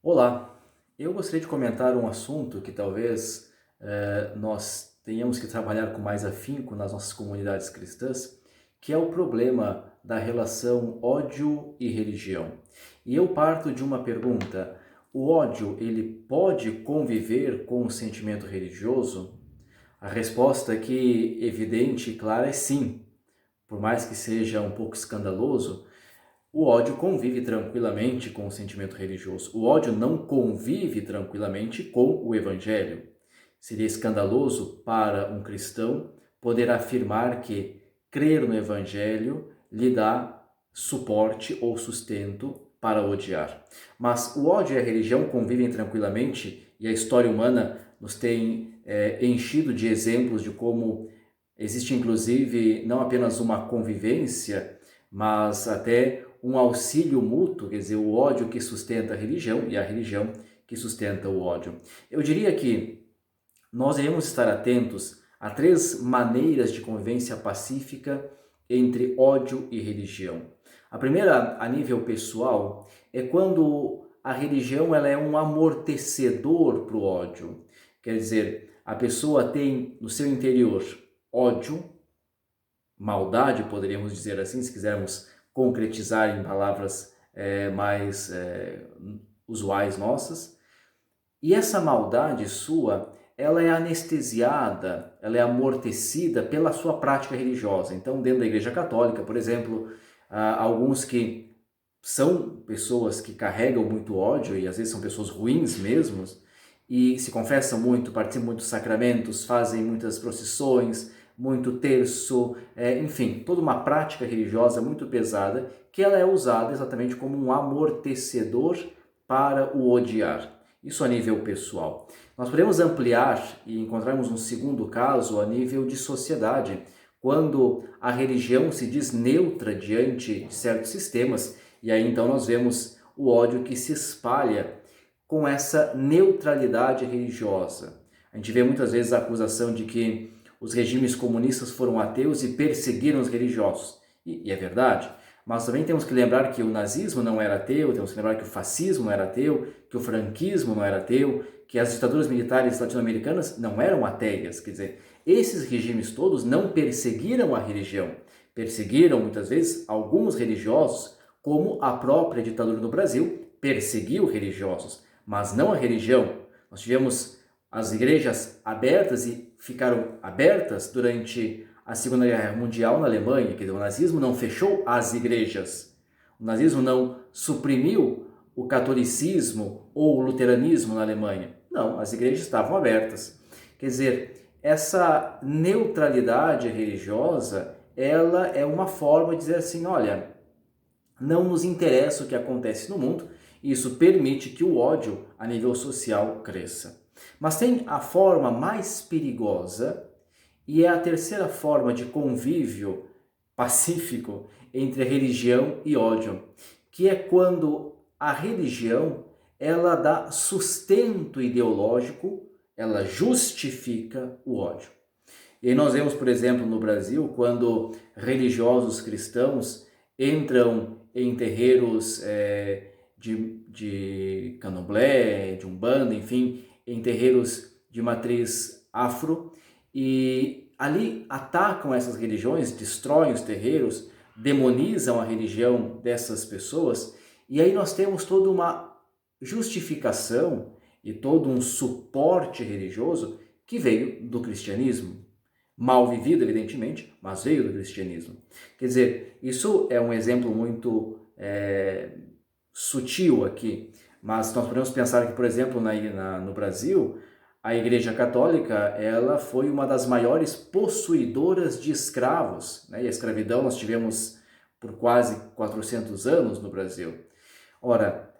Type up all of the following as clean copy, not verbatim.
Olá, eu gostaria de comentar um assunto que talvez nós tenhamos que trabalhar com mais afinco nas nossas comunidades cristãs, que é o problema da relação ódio e religião. E eu parto de uma pergunta: o ódio ele pode conviver com o sentimento religioso? A resposta aqui evidente e clara é sim. Por mais que seja um pouco escandaloso, o ódio convive tranquilamente com o sentimento religioso. O ódio não convive tranquilamente com o evangelho. Seria escandaloso para um cristão poder afirmar que crer no evangelho lhe dá suporte ou sustento para odiar. Mas o ódio e a religião convivem tranquilamente e a história humana nos tem enchido de exemplos de como existe inclusive não apenas uma convivência, mas até um auxílio mútuo, quer dizer, o ódio que sustenta a religião e a religião que sustenta o ódio. Eu diria que nós devemos estar atentos a três maneiras de convivência pacífica entre ódio e religião. A primeira, a nível pessoal, é quando a religião ela é um amortecedor para o ódio. Quer dizer, a pessoa tem no seu interior ódio, maldade, poderíamos dizer assim, se quisermos concretizar em palavras mais usuais nossas. E essa maldade sua, ela é anestesiada, ela é amortecida pela sua prática religiosa. Então, dentro da Igreja Católica, por exemplo, alguns que são pessoas que carregam muito ódio e às vezes são pessoas ruins mesmo, e se confessam muito, participam muito dos sacramentos, fazem muitas procissões, muito terço, enfim, toda uma prática religiosa muito pesada que ela é usada exatamente como um amortecedor para o odiar. Isso a nível pessoal. Nós podemos ampliar e encontrarmos um segundo caso a nível de sociedade, quando a religião se diz neutra diante de certos sistemas, e aí então nós vemos o ódio que se espalha com essa neutralidade religiosa. A gente vê muitas vezes a acusação de que os regimes comunistas foram ateus e perseguiram os religiosos. E é verdade. Mas também temos que lembrar que o nazismo não era ateu, temos que lembrar que o fascismo não era ateu, que o franquismo não era ateu, que as ditaduras militares latino-americanas não eram ateias. Quer dizer, esses regimes todos não perseguiram a religião. Perseguiram, muitas vezes, alguns religiosos, como a própria ditadura no Brasil perseguiu religiosos, mas não a religião. Nós tivemos as igrejas abertas e ficaram abertas durante a Segunda Guerra Mundial na Alemanha, quer dizer, o nazismo não fechou as igrejas, o nazismo não suprimiu o catolicismo ou o luteranismo na Alemanha. Não, as igrejas estavam abertas. Quer dizer, essa neutralidade religiosa, ela é uma forma de dizer assim, olha, não nos interessa o que acontece no mundo, e isso permite que o ódio a nível social cresça. Mas tem a forma mais perigosa, e é a terceira forma de convívio pacífico entre religião e ódio, que é quando a religião ela dá sustento ideológico, ela justifica o ódio. E aí nós vemos, por exemplo, no Brasil, quando religiosos cristãos entram em terreiros de candomblé, de umbanda, enfim, em terreiros de matriz afro, e ali atacam essas religiões, destroem os terreiros, demonizam a religião dessas pessoas, e aí nós temos toda uma justificação e todo um suporte religioso que veio do cristianismo. Mal vivido, evidentemente, mas veio do cristianismo. Quer dizer, isso é um exemplo muito sutil aqui, mas nós podemos pensar que, por exemplo, no Brasil, a Igreja Católica ela foi uma das maiores possuidoras de escravos, né? E a escravidão nós tivemos por quase 400 anos no Brasil. Ora,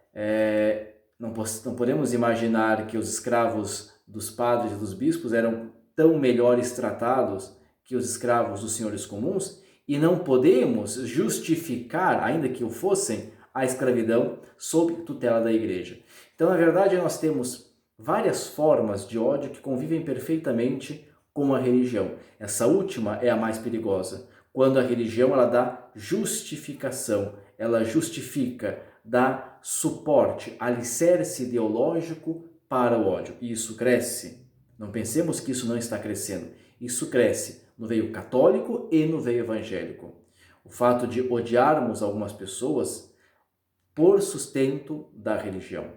não podemos imaginar que os escravos dos padres e dos bispos eram tão melhores tratados que os escravos dos senhores comuns, e não podemos justificar, ainda que o fossem, a escravidão sob tutela da igreja. Então, na verdade, nós temos várias formas de ódio que convivem perfeitamente com a religião. Essa última é a mais perigosa, quando a religião ela dá justificação, ela justifica dá suporte, alicerce ideológico para o ódio. E isso cresce. Não pensemos que isso não está crescendo. Isso cresce no veio católico e no veio evangélico. O fato de odiarmos algumas pessoas por sustento da religião.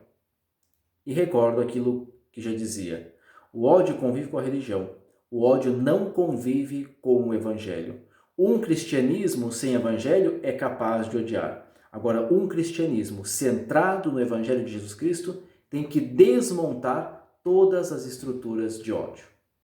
E recordo aquilo que já dizia: o ódio convive com a religião, o ódio não convive com o evangelho. Um cristianismo sem evangelho é capaz de odiar. Agora, um cristianismo centrado no evangelho de Jesus Cristo tem que desmontar todas as estruturas de ódio.